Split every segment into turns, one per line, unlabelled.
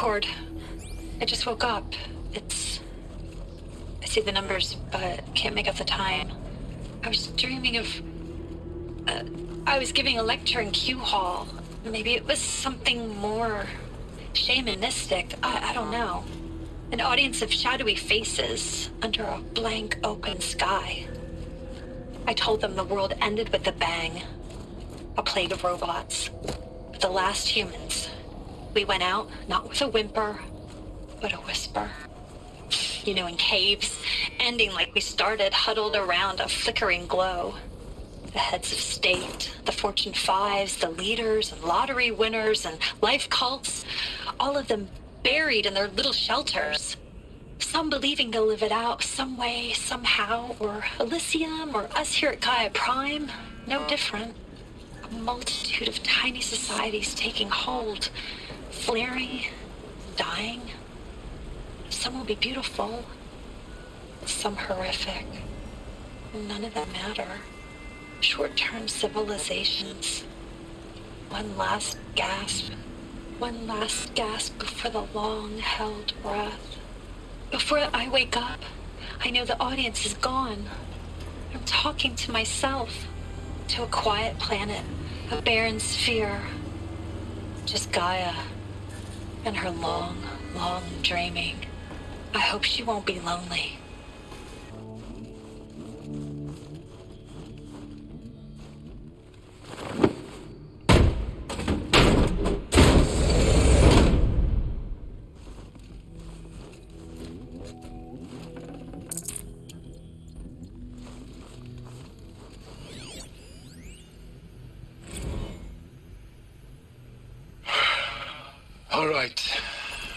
cord. I just woke up. I see the numbers, but can't make out the time. I was dreaming of... I was giving a lecture in Q Hall. Maybe it was something more shamanistic. I don't know. An audience of shadowy faces under a blank open sky. I told them the world ended with a bang. A plague of robots. The last humans. We went out, not with a whimper, but a whisper. You know, in caves, ending like we started, huddled around a flickering glow. The heads of state, the Fortune 5s, the leaders and lottery winners and life cults, all of them buried in their little shelters. Some believing they'll live it out some way, somehow, or Elysium, or us here at Gaia Prime, no different. A multitude of tiny societies taking hold, flaring, dying. Some will be beautiful, some horrific. None of them matter. Short-term civilizations. One last gasp. One last gasp before the long-held breath. Before I wake up, I know the audience is gone. I'm talking to myself. To a quiet planet, a barren sphere. Just Gaia. And her long, long dreaming. I hope she won't be lonely.
All right.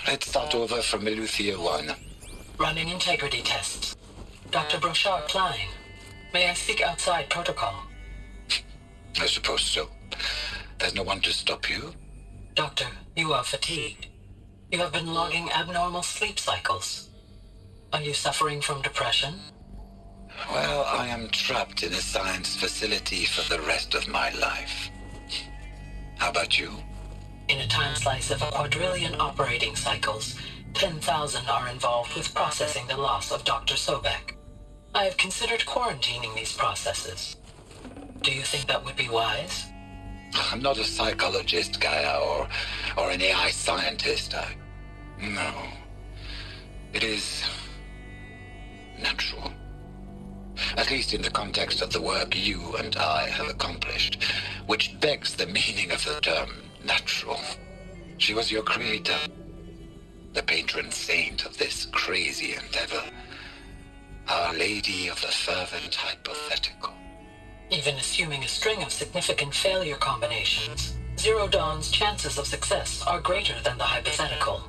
Let's start over from Eleuthia 1.
Running integrity tests. Dr. Brochard Klein. May I speak outside protocol?
I suppose so. There's no one to stop you.
Doctor, you are fatigued. You have been logging abnormal sleep cycles. Are you suffering from depression?
Well, I am trapped in a science facility for the rest of my life. How about you?
In a time slice of a quadrillion operating cycles, 10,000 are involved with processing the loss of Dr. Sobek. I have considered quarantining these processes. Do you think that would be wise?
I'm not a psychologist, Gaia, or an AI scientist. No. It is natural. At least in the context of the work you and I have accomplished, which begs the meaning of the term natural. She was your creator, the patron saint of this crazy endeavor, Our Lady of the Fervent Hypothetical.
Even assuming a string of significant failure combinations, Zero Dawn's chances of success are greater than the hypothetical.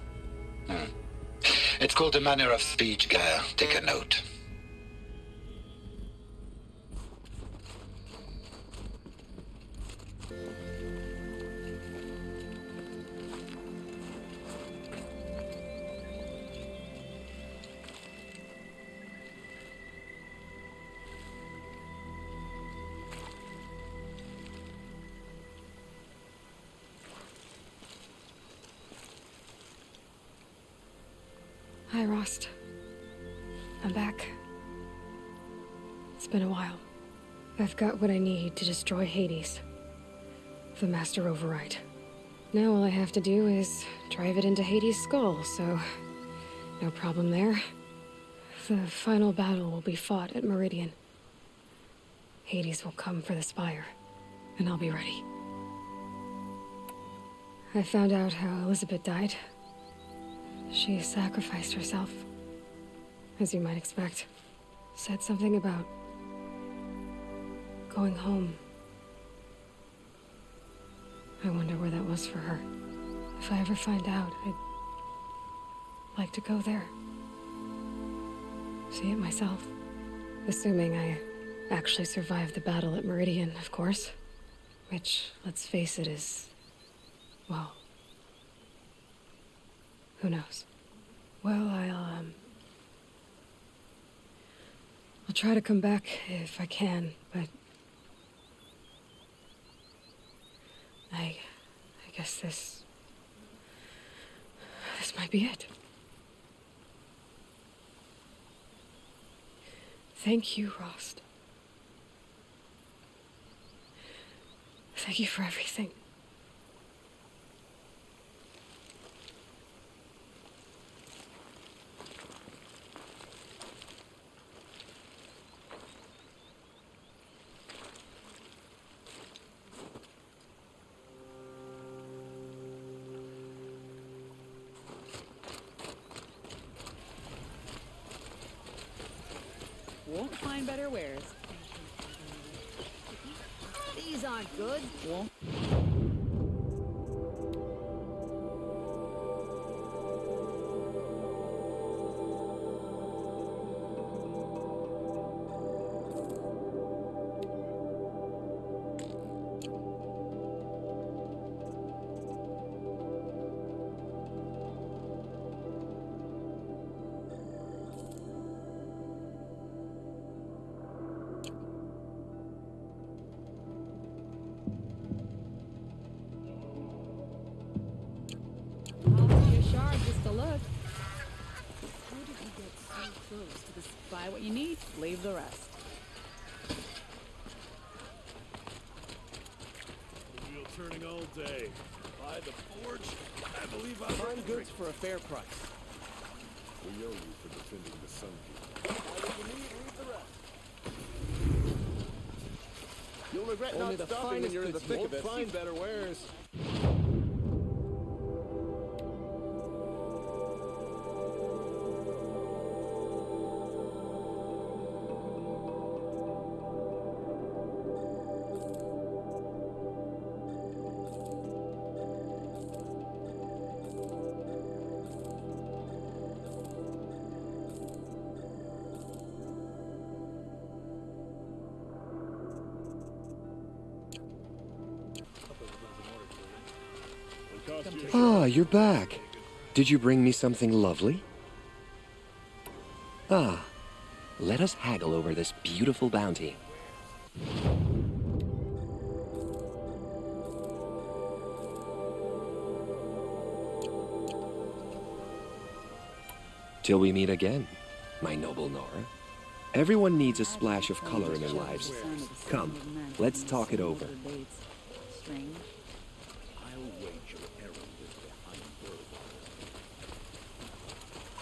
It's called a manner of speech, Gaia. Take a note.
Hi, Rost. I'm back. It's been a while. I've got what I need to destroy Hades. The Master Override. Now all I have to do is drive it into Hades' skull, so no problem there. The final battle will be fought at Meridian. Hades will come for the Spire, and I'll be ready. I found out how Elizabeth died. She sacrificed herself, as you might expect. Said something about going home. I wonder where that was for her. If I ever find out, I'd like to go there. See it myself. Assuming I actually survived the battle at Meridian, of course. Which, let's face it, is... well... who knows? Well, I'll try to come back if I can, but... I guess this This might be it. Thank you, Rost. Thank you for everything.
Won't find better wares. These aren't good. Won't. I'll see a shard just to look. How did you get so close to this? Buy what you need, leave the rest.
Wheel turning all day. Buy the forge. I believe I
Find goods for a fair price.
We owe you for defending the Sun King.
Buy what you need, leave the rest. You'll regret
Only
not
the
stopping when
finest
you're in the
goods
thick
won't
of it.
find better wares.
Ah, you're back. Did you bring me something lovely? Ah, let us haggle over this beautiful bounty. Till we meet again, my noble Nora. Everyone needs a splash of color in their lives. Come, let's talk it over.
Strange.
I'll wager Aaron is behind Bird.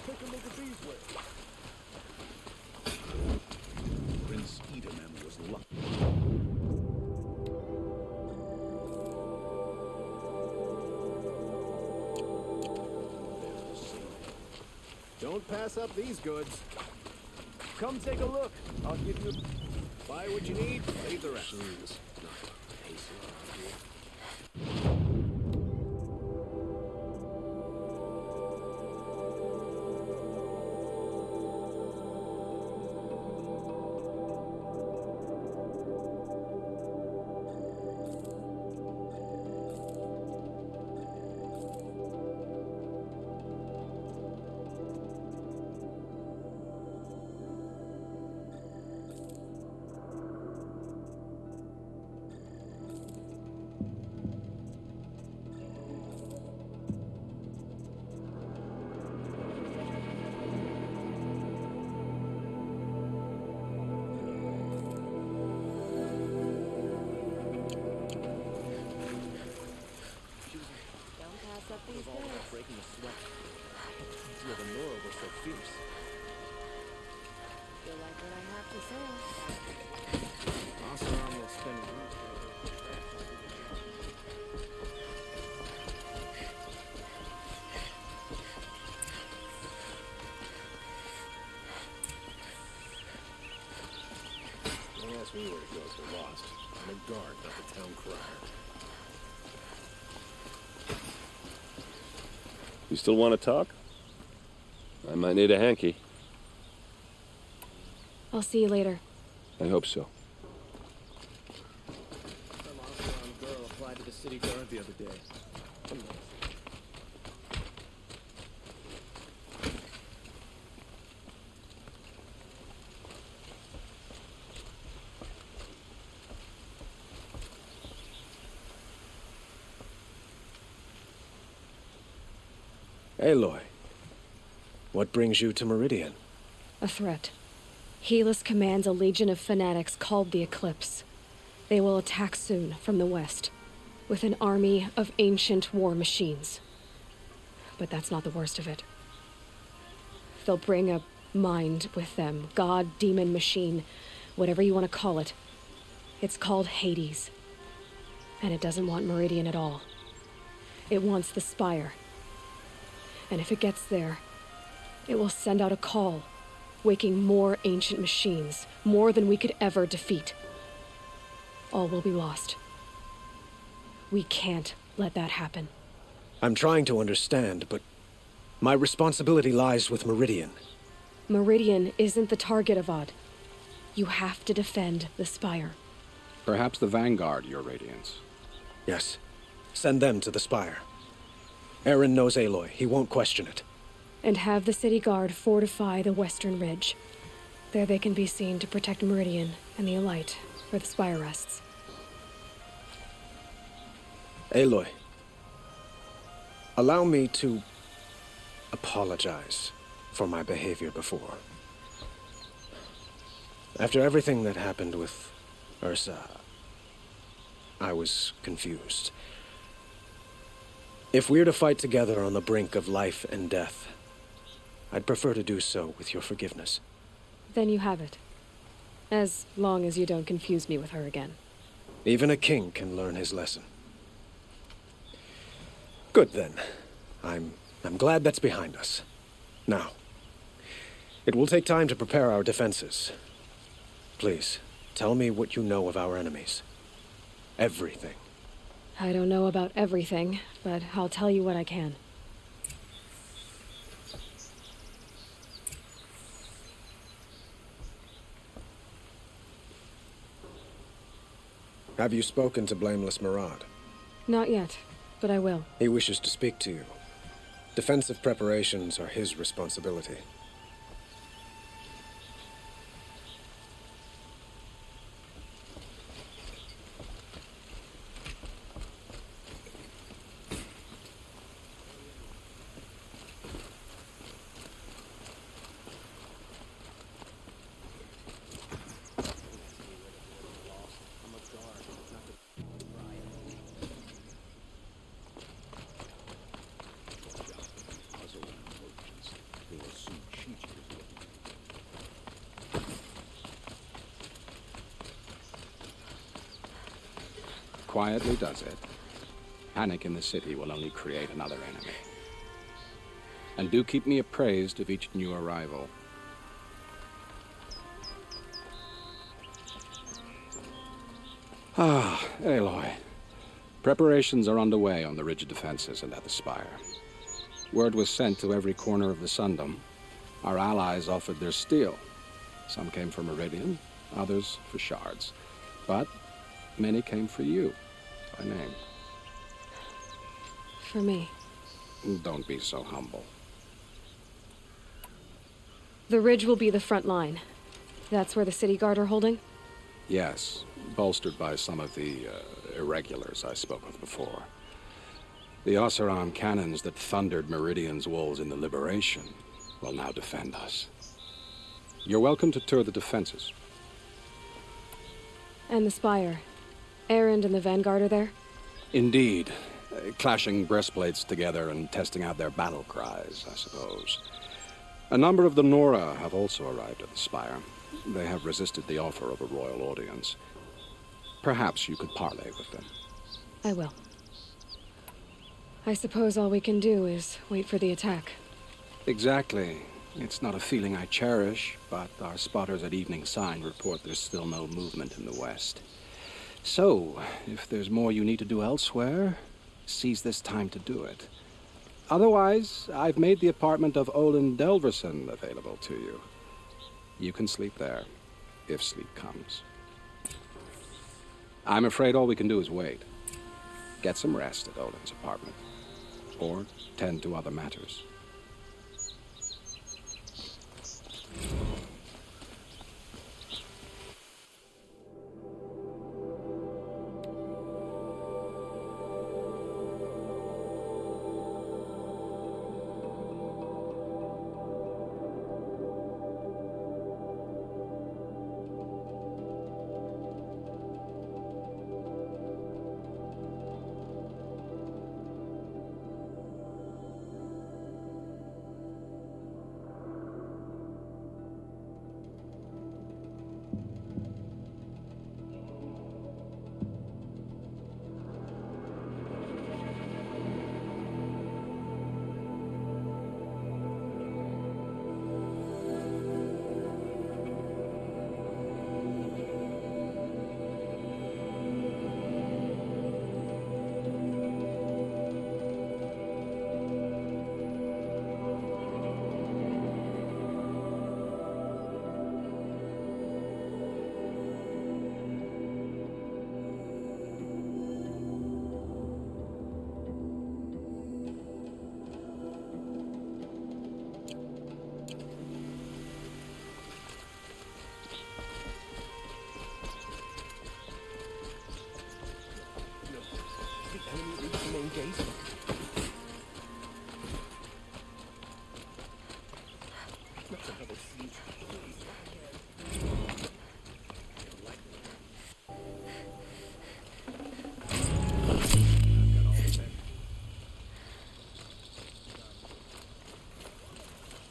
Take a look at these wares.
Prince Edaman was lucky. There's the same.
Don't pass up these goods. Come take a look. I'll give you... Buy what you need, leave the rest.
Breaking a sweat. The idea the Nora was so fierce.
Feel like what I have to say.
Oseram will spend
Don't ask me where it goes for lost. I'm a guard, not the town crier.
You still want to talk? I might need a hanky.
I'll see you later.
I hope so.
Some Oseram girl applied to the city guard the other day.
Aloy, what brings you to Meridian?
A threat. Helis commands a legion of fanatics called the Eclipse. They will attack soon from the west, with an army of ancient war machines. But that's not the worst of it. They'll bring a mind with them, god, demon, machine, whatever you want to call it. It's called Hades. And it doesn't want Meridian at all. It wants the Spire. And if it gets there, it will send out a call, waking more ancient machines, more than we could ever defeat. All will be lost. We can't let that happen.
I'm trying to understand, but my responsibility lies with Meridian.
Meridian isn't the target, Avad. You have to defend the Spire.
Perhaps the Vanguard, Your Radiance.
Yes. Send them to the Spire. Aaron knows Aloy. He won't question it.
And have the city guard fortify the western ridge. There they can be seen to protect Meridian and the Elite, where the Spire rests.
Aloy, allow me to apologize for my behavior before. After everything that happened with Ursa, I was confused. If we're to fight together on the brink of life and death, I'd prefer to do so with your forgiveness.
Then you have it. As long as you don't confuse me with her again.
Even a king can learn his lesson. Good then. I'm glad that's behind us. Now, it will take time to prepare our defenses. Please, tell me what you know of our enemies. Everything.
I don't know about everything, but I'll tell you what I can.
Have you spoken to Blameless Murad?
Not yet, but I will.
He wishes to speak to you. Defensive preparations are his responsibility.
Quietly does it. Panic in the city will only create another enemy. And do keep me appraised of each new arrival. Ah, Aloy. Preparations are underway on the ridge defenses and at the Spire. Word was sent to every corner of the Sundom. Our allies offered their steel. Some came for Meridian, others for shards. But many came for you, by name.
For me.
Don't be so humble.
The ridge will be the front line. That's where the city guard are holding?
Yes, bolstered by some of the irregulars I spoke of before. The Oseram cannons that thundered Meridian's walls in the Liberation will now defend us. You're welcome to tour the defenses.
And the Spire. Erend and the Vanguard are there?
Indeed. Clashing breastplates together and testing out their battle cries, I suppose. A number of the Nora have also arrived at the Spire. They have resisted the offer of a royal audience. Perhaps you could parley with them.
I will. I suppose all we can do is wait for the attack.
Exactly. It's not a feeling I cherish, but our spotters at Evening Sign report there's still no movement in the west. So, if there's more you need to do elsewhere, seize this time to do it. Otherwise, I've made the apartment of Olin Delverson available to you. You can sleep there, if sleep comes. I'm afraid all we can do is wait. Get some rest at Olin's apartment, or tend to other matters.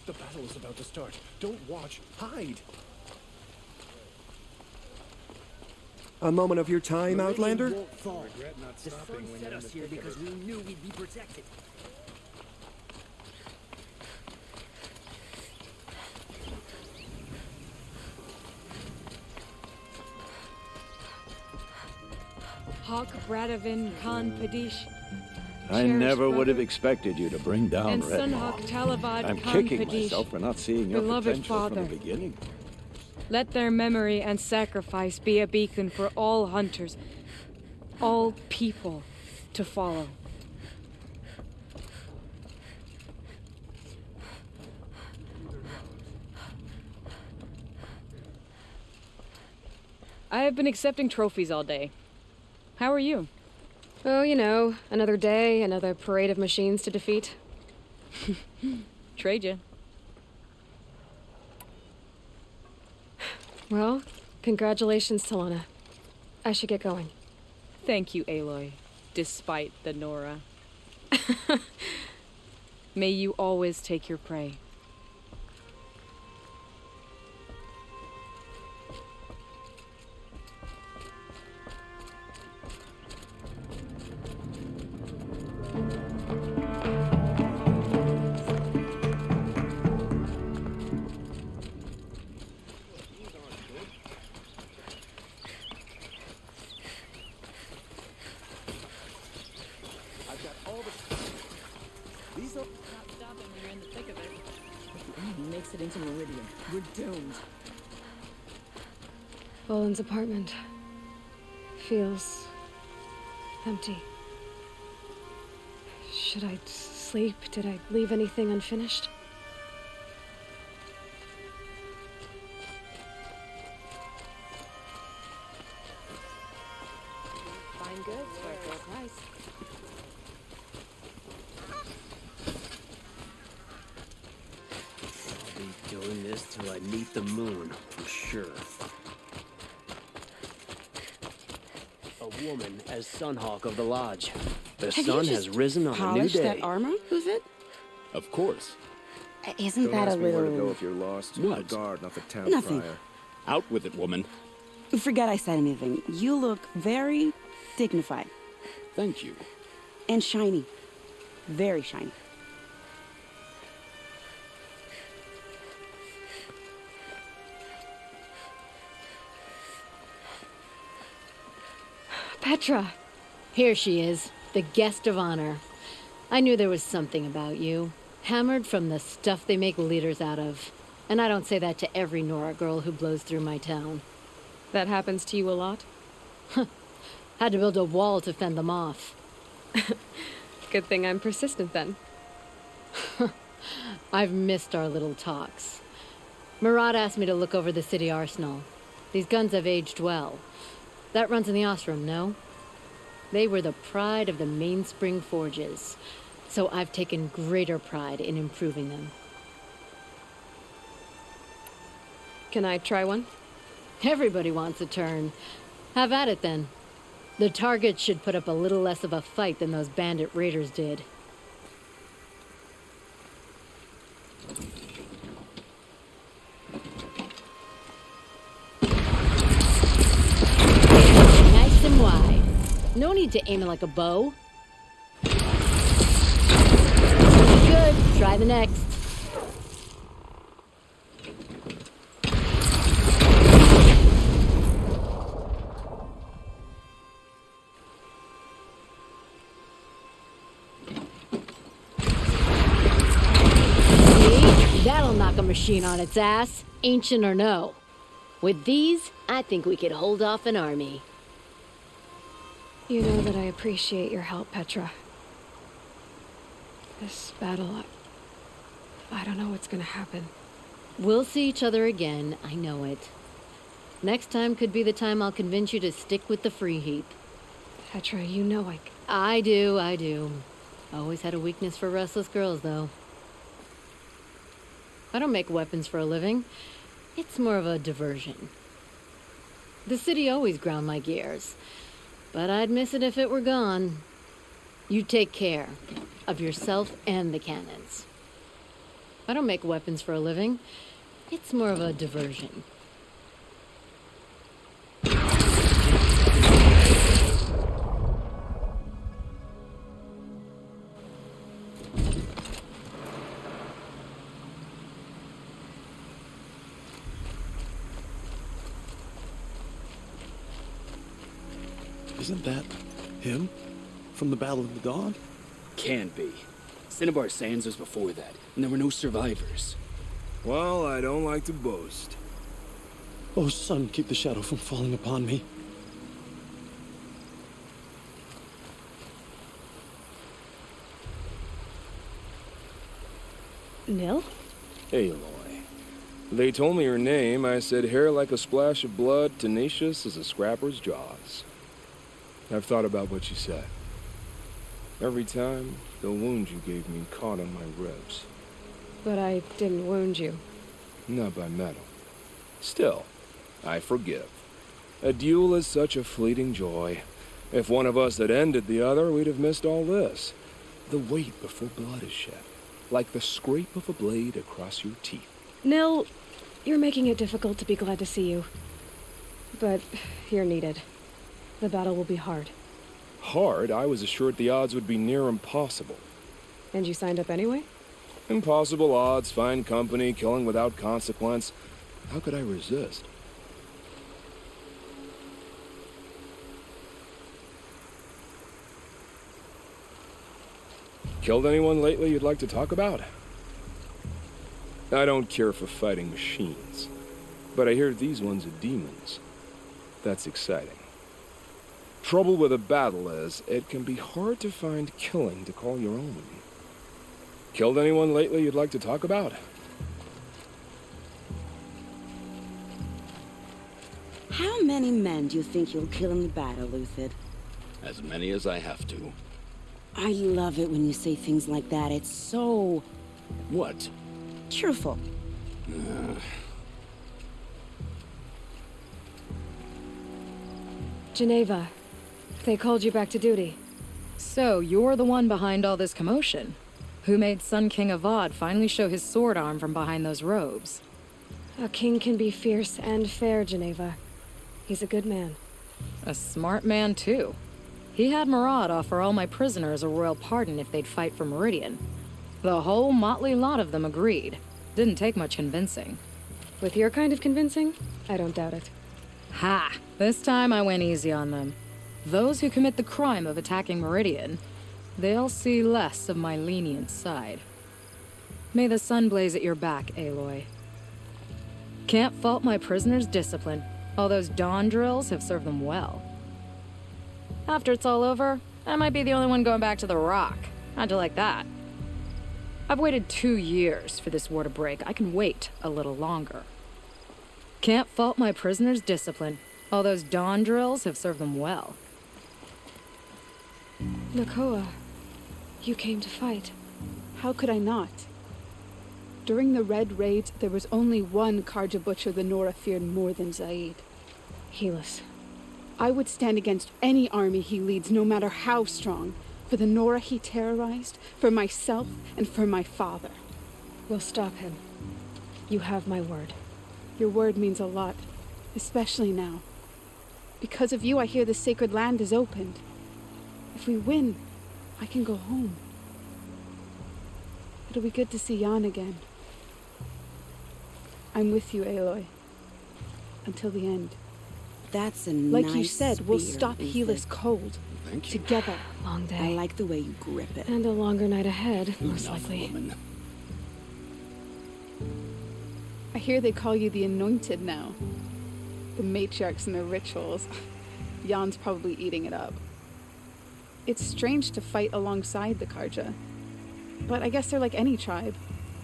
The battle is about to start. Don't watch. Hide.
A moment of your time, Outlander?
Regret not stopping when you're in the thick of it.
we knew we'd be protected.
Hawk Bradavin Khan Padish.
I never would have expected you to bring down
And
Red
Sunhawk
Maw.
Talavad
I'm
Khan
kicking
Padish.
myself for not seeing your
Beloved
potential from
father.
the beginning.
Let their memory and sacrifice be a beacon for all hunters, all people to follow. I have been accepting trophies all day. How are you? Oh, you know, another day, another parade of machines to defeat.
Trade ya.
Well, congratulations, Talana. I should get going.
Thank you, Aloy, despite the Nora. May you always take your prey.
Makes it into Meridian. We're doomed.
Boland's apartment feels empty. Should I sleep? Did I leave anything unfinished?
Fine goods for a fair price.
Doing this till I meet the moon, for sure. A woman as Sunhawk of the Lodge. The sun has risen on a new day.
That armor? Who's it?
Of course.
Isn't
Don't
that a
ask me where to go
little...
if you're lost.
What?
The guard, not the town
Nothing.
crier.
Out with it, woman.
Forget I said anything. You look very dignified.
Thank you.
And shiny. Very shiny.
Petra!
Here she is, the guest of honor. I knew there was something about you. Hammered from the stuff they make leaders out of. And I don't say that to every Nora girl who blows through my town.
That happens to you a lot?
Had to build a wall to fend them off.
Good thing I'm persistent then.
I've missed our little talks. Murad asked me to look over the city arsenal. These guns have aged well. That runs in the Ostrom, no? They were the pride of the Mainspring Forges, so I've taken greater pride in improving them.
Can I try one?
Everybody wants a turn. Have at it then. The targets should put up a little less of a fight than those bandit raiders did. Nice and wide. No need to aim it like a bow. Good. Try the next. That'll knock a machine on its ass, ancient or no. With these, I think we could hold off an army.
You know that I appreciate your help, Petra. This battle, I don't know what's gonna happen.
We'll see each other again, I know it. Next time could be the time I'll convince you to stick with the free heap.
Petra, you know
I do. Always had a weakness for restless girls, though. I don't make weapons for a living. It's more of a diversion. The city always ground my gears, but I'd miss it if it were gone. You take care of yourself and the cannons. I don't make weapons for a living. It's more of a diversion.
Isn't that him? From the Battle of the Dawn?
Can't be. Cinnabar Sands was before that, and there were no survivors.
Well, I don't like to boast.
Oh, sun, keep the shadow from falling upon me.
Nil?
Aloy. They told me your name. I said hair like a splash of blood, tenacious as a scrapper's jaws. I've thought about what you said. Every time, the wound you gave me caught on my ribs.
But I didn't wound you.
Not by metal. Still, I forgive. A duel is such a fleeting joy. If one of us had ended the other, we'd have missed all this. The wait before blood is shed. Like the scrape of a blade across your teeth.
Nil, you're making it difficult to be glad to see you. But you're needed. The battle will be hard.
Hard? I was assured the odds would be near impossible.
And you signed up anyway?
Impossible odds, fine company, killing without consequence. How could I resist? Killed anyone lately you'd like to talk about? I don't care for fighting machines, but I hear these ones are demons. That's exciting. Trouble with a battle is, it can be hard to find killing to call your own. Killed anyone lately you'd like to talk about?
How many men do you think you'll kill in the battle, Lucid?
As many as I have to.
I love it when you say things like that. It's so...
What?
Truthful.
Geneva, they called you back to duty.
So, you're the one behind all this commotion? Who made Sun King Avad finally show his sword arm from behind those robes?
A king can be fierce and fair, Geneva. He's a good man.
A smart man, too. He had Murad offer all my prisoners a royal pardon if they'd fight for Meridian. The whole motley lot of them agreed. Didn't take much convincing.
With your kind of convincing, I don't doubt it.
Ha! This time I went easy on them. Those who commit the crime of attacking Meridian, they'll see less of my lenient side. May the sun blaze at your back, Aloy. Can't fault my prisoners' discipline. All those dawn drills have served them well. After it's all over, I might be the only one going back to the Rock. How'd you like that? I've waited 2 years for this war to break. I can wait a little longer. Can't fault my prisoners' discipline. All those dawn drills have served them well.
Nakoa, you came to fight.
How could I not? During the Red Raids, there was only one Karja butcher the Nora feared more than Zaid.
Helis.
I would stand against any army he leads, no matter how strong. For the Nora he terrorized, for myself, and for my father.
We'll stop him. You have my word.
Your word means a lot, especially now. Because of you, I hear the sacred land is opened. If we win, I can go home. It'll be good to see Jan again. I'm with you, Aloy. Until the end.
That's a
like
nice
you said, we'll
spear,
stop
Lucid.
Helis cold.
Thank you.
Together.
Long day.
I like the way you grip it.
And a longer night ahead, most
Enough,
likely.
woman.
I hear they call you the Anointed now. The matriarchs and their rituals. Jan's probably eating it up. It's strange to fight alongside the Karja. But I guess they're like any tribe.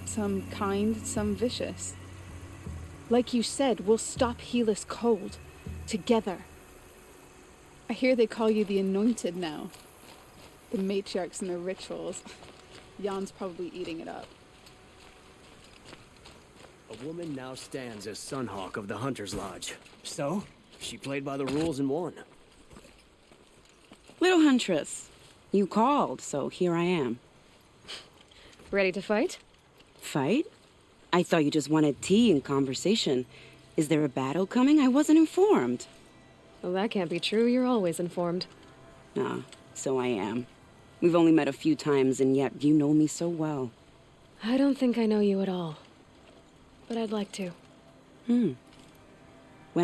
Some kind, some vicious. Like you said, we'll stop Helis cold. Together. I hear they call you the Anointed now. The matriarchs and their rituals. Jan's probably eating it up.
A woman now stands as Sunhawk of the Hunter's Lodge. So, she played by the rules and won.
Little Huntress, you called, so here I am.
Ready to fight?
Fight? I thought you just wanted tea and conversation. Is there a battle coming? I wasn't informed.
Well, that can't be true. You're always informed.
Ah, so I am. We've only met a few times, and yet you know me so well.
I don't think I know you at all. But I'd like to.
When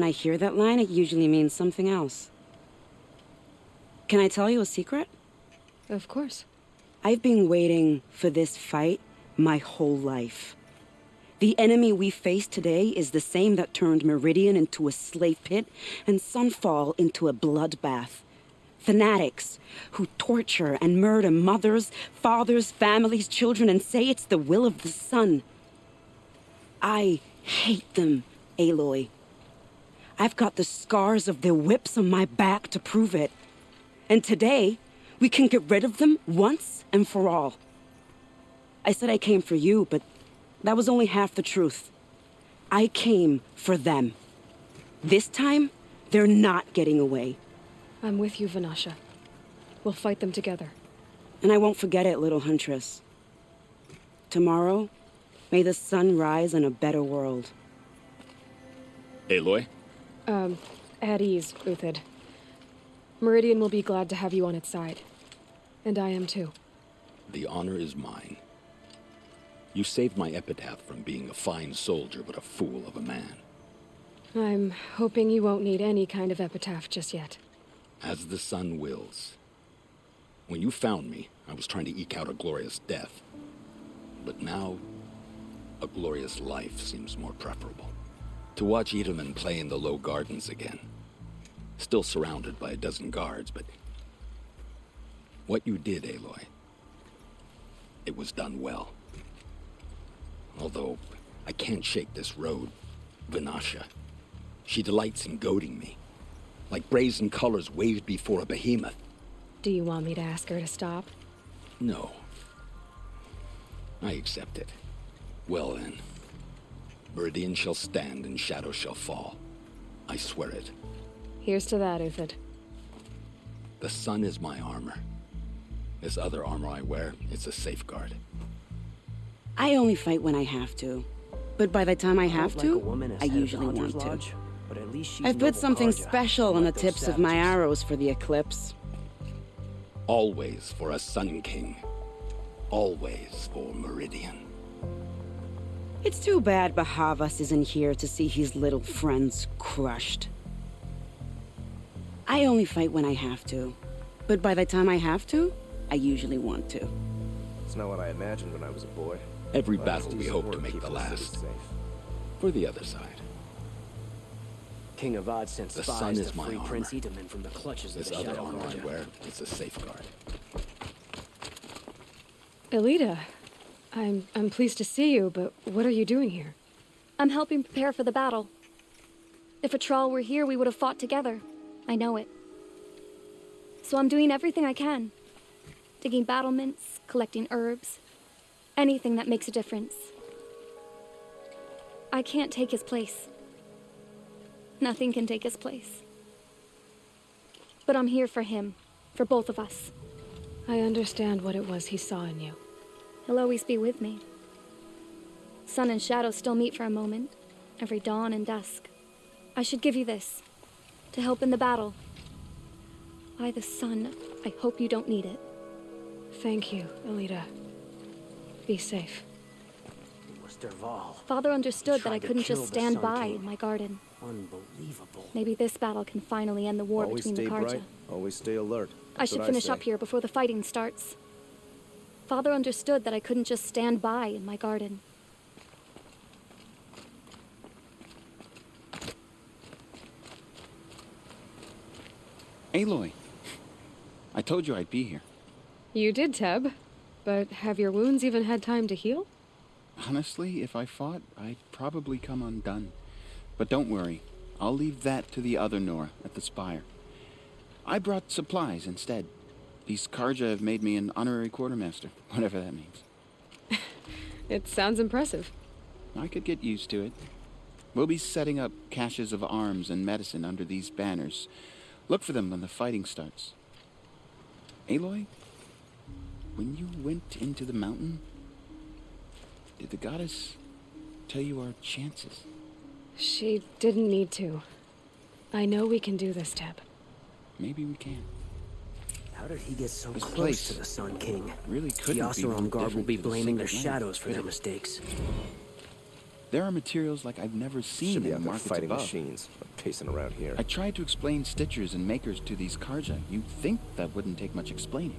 I hear that line, it usually means something else. Can I tell you a secret?
Of course.
I've been waiting for this fight my whole life. The enemy we face today is the same that turned Meridian into a slave pit and Sunfall into a bloodbath. Fanatics who torture and murder mothers, fathers, families, children, and say it's the will of the sun. I hate them, Aloy. I've got the scars of their whips on my back to prove it. And today, we can get rid of them once and for all. I said I came for you, but that was only half the truth. I came for them. This time, they're not getting away.
I'm with you, Vanasha. We'll fight them together.
And I won't forget it, little Huntress. Tomorrow, may the sun rise in a better world.
Aloy?
At ease, Uthid. Meridian will be glad to have you on its side. And I am too.
The honor is mine. You saved my epitaph from being a fine soldier, but a fool of a man.
I'm hoping you won't need any kind of epitaph just yet.
As the sun wills. When you found me, I was trying to eke out a glorious death. But now, a glorious life seems more preferable. To watch Edelman play in the low gardens again. Still surrounded by a dozen guards, but... what you did, Aloy, it was done well. Although, I can't shake this road, Vanasha. She delights in goading me. Like brazen colors waved before a behemoth.
Do you want me to ask her to stop?
No. I accept it. Well then. Meridian shall stand and shadow shall fall. I swear it.
Here's to that, Uthid.
The sun is my armor. This other armor I wear, it's a safeguard.
I only fight when I have to. But by the time I have
Like a
to,
woman as
I
head of the
usually
Hunter's
want to.
Lodge, but at least she's
I've put
noble
something
Karja,
special on the
unlike those
tips of my
savages.
arrows for the eclipse.
Always for a Sun King. Always for Meridian.
It's too bad Bahavas isn't here to see his little friends crushed. I only fight when I have to. But by the time I have to, I usually want to.
It's not what I imagined when I was a boy.
Every
But
battle
it's
we
decent
hope to
work
make
keeping
the
the city
last.
safe.
For the other side.
King Avad sent
The
spies
sun
to
is my
free
armor.
Prince Edelman from the clutches
This
of the
other
Shadow
armor I
Karja.
wear, it's a safeguard.
Elita, I'm pleased to see you, but what are you doing here?
I'm helping prepare for the battle. If a Thrall were here, we would have fought together. I know it. So I'm doing everything I can. Digging battlements, collecting herbs. Anything that makes a difference. I can't take his place. Nothing can take his place. But I'm here for him. For both of us.
I understand what it was he saw in you.
He'll always be with me. Sun and shadow still meet for a moment. Every dawn and dusk. I should give you this. To help in the battle. By the sun, I hope you don't need it.
Thank you, Elita. Be safe.
It was Derval.
Father understood that I
Tried to
couldn't
kill
just
the
stand
Sun
by
King.
in my garden.
Unbelievable.
Maybe this battle can finally end the war
Always
between
stay
the Karja.
bright. Always stay alert.
I
That's
should
what
finish
say.
up here before the fighting starts. Father understood that I couldn't just stand by in my garden.
Aloy, I told you I'd be here.
You did, Teb. But have your wounds even had time to heal?
Honestly, if I fought, I'd probably come undone. But don't worry, I'll leave that to the other Nora at the Spire. I brought supplies instead. These Karja have made me an honorary quartermaster, whatever that means.
It sounds impressive.
I could get used to it. We'll be setting up caches of arms and medicine under these banners. Look for them when the fighting starts. Aloy, when you went into the mountain, did the goddess tell you our chances?
She didn't need to. I know we can do this, Teb.
Maybe we can.
How did he get so
This
close
place
to the Sun King?
really
The
couldn't be
Oseram
more
Guard will
different
be
to the
blaming their
Sacred Land,
shadows for
could
their
it?
mistakes.
There are materials like I've never seen
Should be
in
out
the
there
markets
fighting
above.
machines, but pacing around here.
I tried to explain stitchers and makers to these Karja. You'd think that wouldn't take much explaining.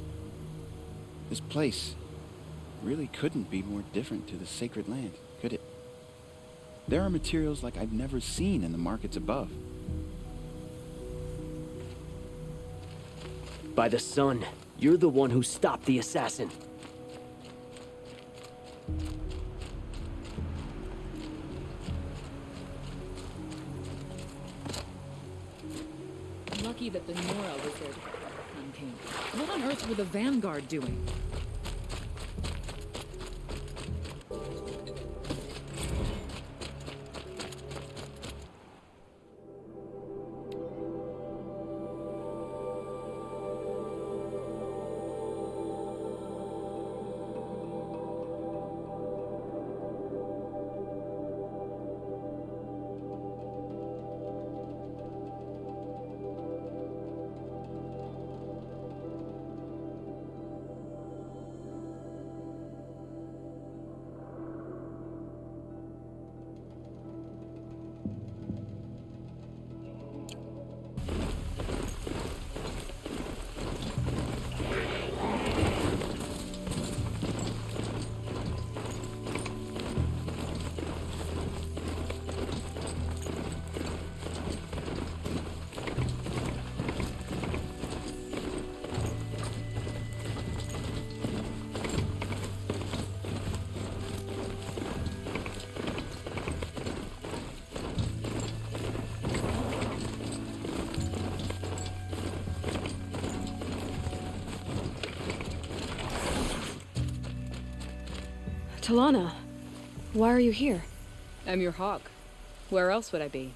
This place really couldn't be more different to the Sacred Land, could it? There are materials like I've never seen in the markets above.
By the sun, you're the one who stopped the assassin.
Lucky that the Nora was there to get the Sun King. What on earth were the Vanguard doing?
Talana, why are you here?
I'm your hawk. Where else would I be?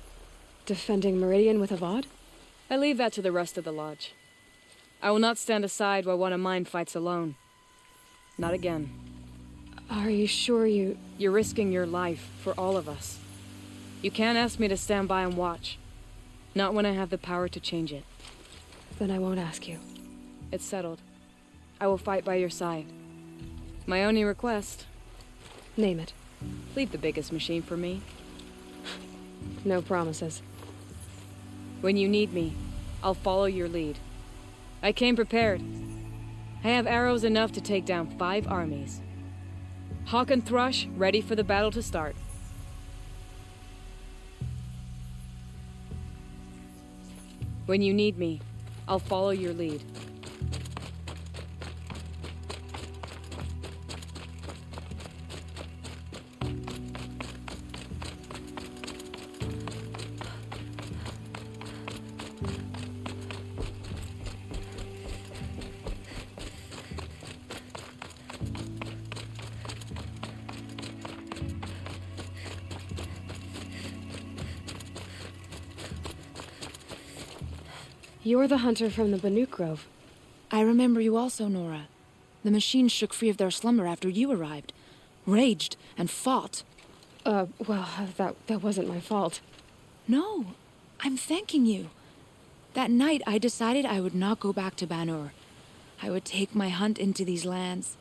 Defending Meridian with Avad?
I leave that to the rest of the Lodge. I will not stand aside while one of mine fights alone. Not again.
Are you sure you...
You're risking your life for all of us. You can't ask me to stand by and watch. Not when I have the power to change it.
Then I won't ask you.
It's settled. I will fight by your side. My only request...
Name it.
Leave the biggest machine for me.
No promises.
When you need me, I'll follow your lead. I came prepared. I have arrows enough to take down 5 armies. Hawk and Thrush ready for the battle to start. When you need me, I'll follow your lead.
You're the hunter from the Banuk Grove.
I remember you also, Nora. The machines shook free of their slumber after you arrived. Raged and fought.
Well, that wasn't my fault.
No, I'm thanking you. That night, I decided I would not go back to Banur. I would take my hunt into these lands.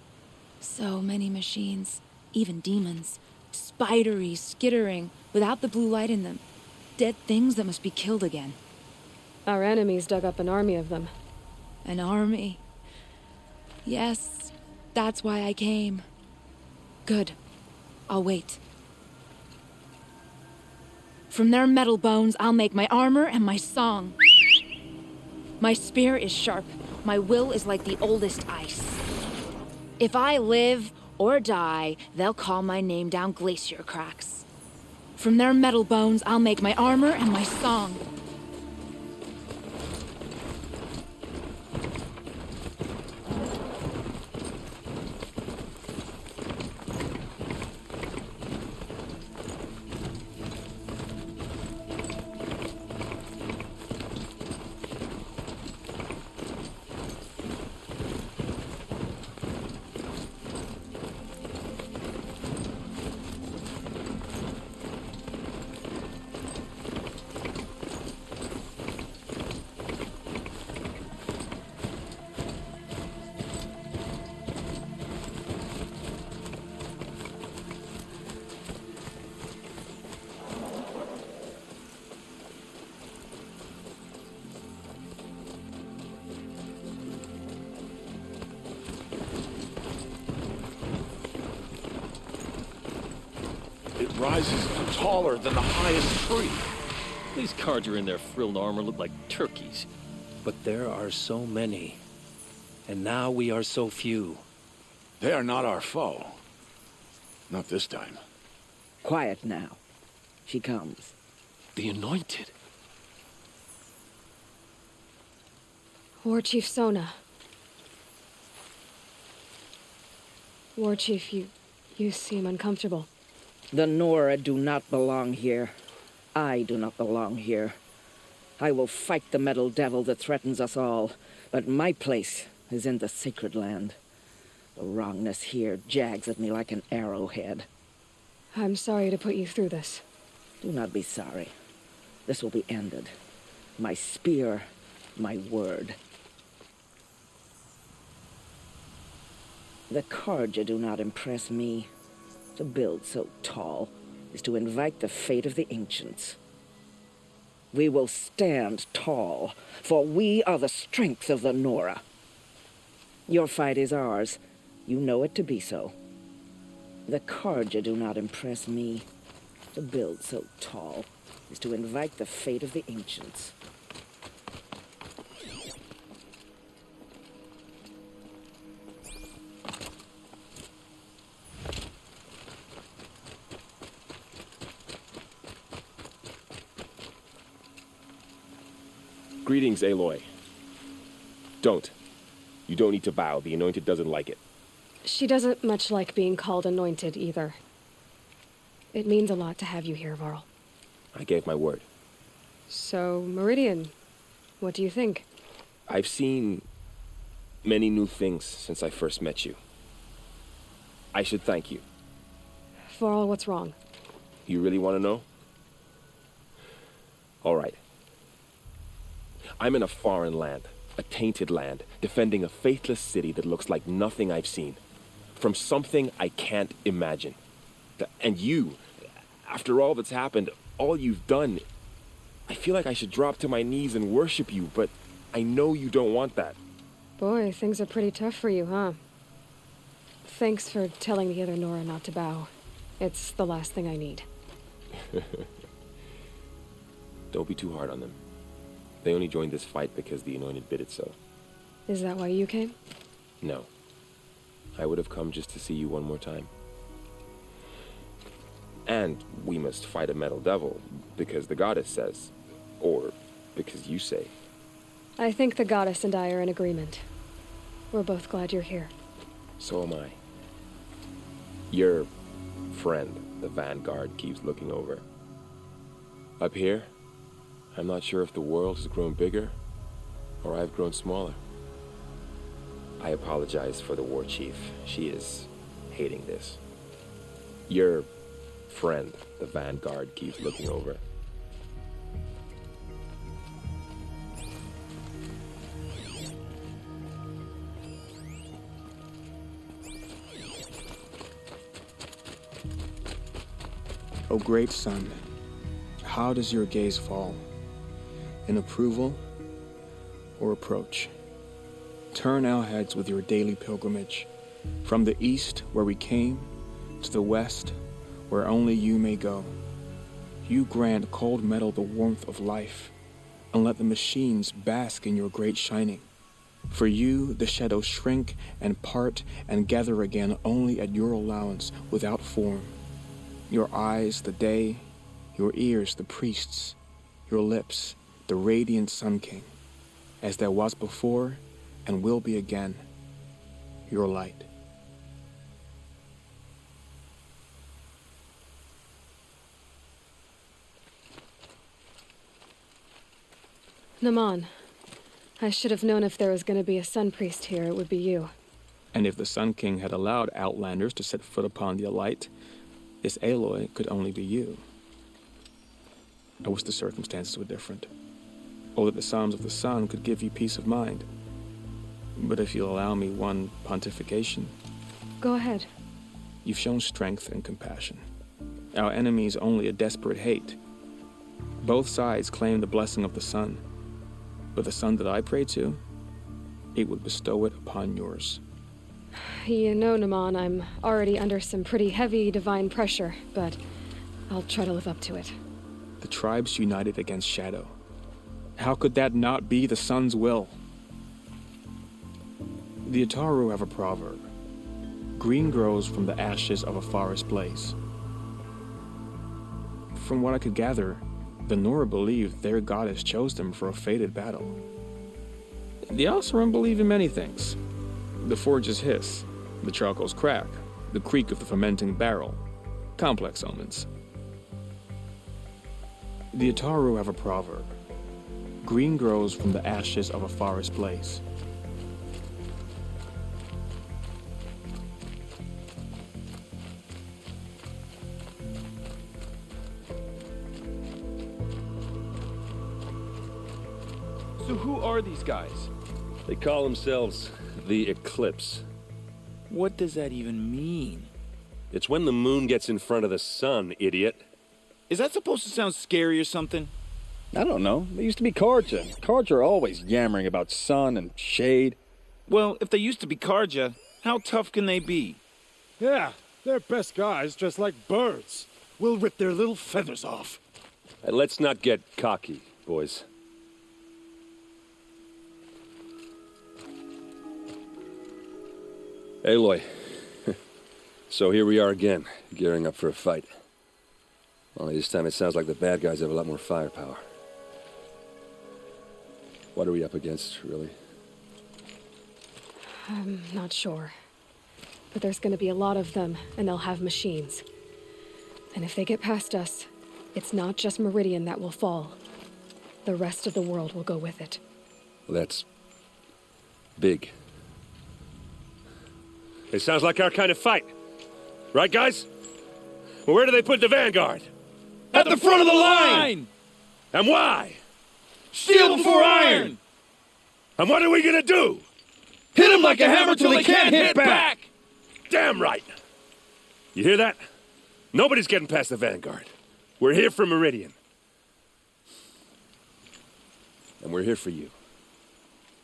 So many machines, even demons. Spidery, skittering, without the blue light in them. Dead things that must be killed again.
Our enemies dug up an army of them.
An army? Yes, that's why I came. Good. I'll wait. From their metal bones, I'll make my armor and my song. My spear is sharp. My will is like the oldest ice. If I live or die, they'll call my name down glacier cracks. From their metal bones, I'll make my armor and my song.
It rises taller than the highest tree.
These Carja in their frilled armor look like turkeys.
But there are so many. And now we are so few.
They are not our foe. Not this time.
Quiet now. She comes.
The Anointed.
War Chief Sona. War Chief, you seem uncomfortable.
The Nora do not belong here. I do not belong here. I will fight the metal devil that threatens us all, but my place is in the sacred land. The wrongness here jags at me like an arrowhead.
I'm sorry to put you through this.
Do not be sorry. This will be ended. My spear, my word. The Carja do not impress me. To build so tall is to invite the fate of the ancients. We will stand tall, for we are the strength of the Nora. Your fight is ours. You know it to be so. The Carja do not impress me. To build so tall is to invite the fate of the ancients.
Greetings, Aloy. Don't. You don't need to bow. The Anointed doesn't like it.
She doesn't much like being called Anointed, either. It means a lot to have you here, Varl.
I gave my word.
So, Meridian, what do you think?
I've seen many new things since I first met you. I should thank you.
Varl, what's wrong?
You really want to know? All right. I'm in a foreign land, a tainted land, defending a faithless city that looks like nothing I've seen. From something I can't imagine. And you, after all that's happened, all you've done, I feel like I should drop to my knees and worship you, but I know you don't want that.
Boy, things are pretty tough for you, huh? Thanks for telling the other Nora not to bow. It's the last thing I need.
Don't be too hard on them. They only joined this fight because the Anointed bid it so.
Is that why you came?
No. I would have come just to see you one more time. And we must fight a metal devil, because the goddess says. Or because you say.
I think the goddess and I are in agreement. We're both glad you're here.
So am I. Your friend, the Vanguard, keeps looking over. Up here, I'm not sure if the world has grown bigger, or I've grown smaller. I apologize for the War Chief. She is hating this. Your friend, the Vanguard, keeps looking over.
O great sun, how does your gaze fall? In approval or approach? Turn our heads with your daily pilgrimage, from the east where we came, to the west where only you may go. You grant cold metal the warmth of life, and let the machines bask in your great shining. For you, the shadows shrink and part and gather again only at your allowance without form. Your eyes, the day, your ears, the priests, your lips, the radiant Sun King, as there was before and will be again, your light.
Naman, I should have known if there was going to be a Sun Priest here, it would be you.
And if the Sun King had allowed outlanders to set foot upon the Alight, this Aloy could only be you. I wish the circumstances were different, or that the Psalms of the Sun could give you peace of mind. But if you'll allow me one pontification...
Go ahead.
You've shown strength and compassion. Our enemy is only a desperate hate. Both sides claim the blessing of the sun, but the sun that I pray to, it would bestow it upon yours.
You know, Naman, I'm already under some pretty heavy divine pressure, but I'll try to live up to it.
The tribes united against Shadow. How could that not be the sun's will? The Ataru have a proverb. Green grows from the ashes of a forest blaze. From what I could gather, the Nora believe their goddess chose them for a fated battle. The Oseram believe in many things. The forges hiss, the charcoals crack, the creak of the fermenting barrel. Complex omens. The Ataru have a proverb. Green grows from the ashes of a forest blaze. So who are these guys?
They call themselves the Eclipse.
What does that even mean?
It's when the moon gets in front of the sun, idiot.
Is that supposed to sound scary or something?
I don't know. They used to be Karja. Karja are always yammering about sun and shade.
Well, if they used to be Karja, how tough can they be?
Yeah, they're best guys dressed like birds. We'll rip their little feathers off.
Let's not get cocky, boys. Aloy. So here we are again, gearing up for a fight. Only this time it sounds like the bad guys have a lot more firepower. What are we up against, really?
I'm not sure. But there's gonna be a lot of them, and they'll have machines. And if they get past us, it's not just Meridian that will fall. The rest of the world will go with it.
Well, that's big. It sounds like our kind of fight. Right, guys? Well, where do they put the Vanguard?
At the front of the line!
And why?
Steel before iron!
And what are we gonna do?
Hit them like a hammer till they can't hit back!
Damn right! You hear that? Nobody's getting past the Vanguard. We're here for Meridian. And we're here for you.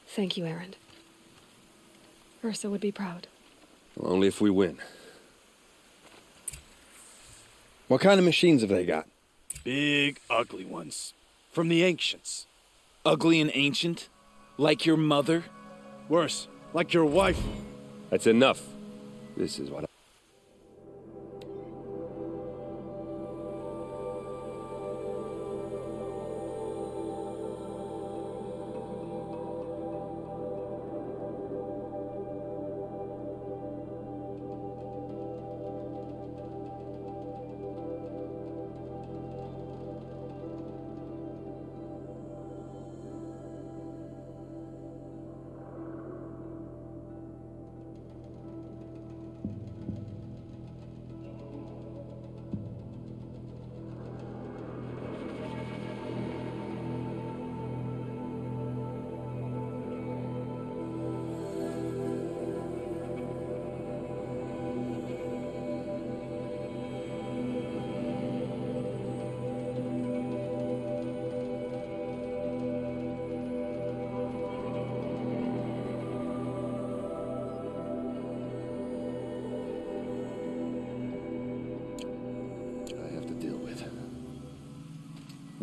Thank you, Erend. Ursa would be proud.
Well, only if we win.
What kind of machines have they got?
Big, ugly ones. From the ancients.
Ugly and ancient? Like your mother?
Worse, like your wife.
That's enough. This is what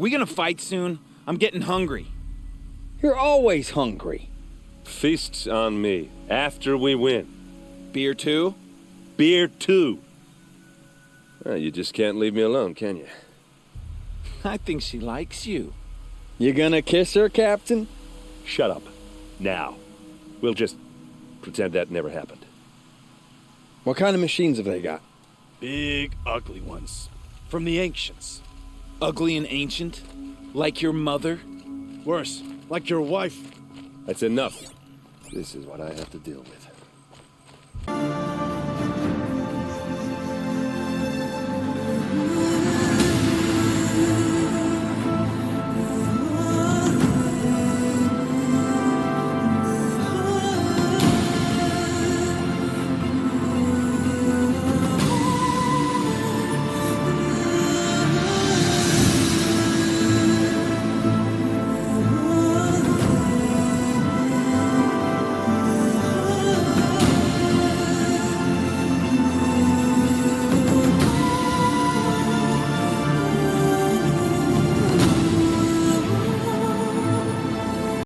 We gonna fight soon? I'm getting hungry.
You're always hungry.
Feasts on me. After we win.
Beer too?
Beer too. Well, you just can't leave me alone, can you?
I think she likes you.
You gonna kiss her, Captain?
Shut up. Now. We'll just pretend that never happened.
What kind of machines have they got?
Big, ugly ones. From the ancients.
Ugly and ancient? Like your mother?
Worse, like your wife.
That's enough. This is what I have to deal with.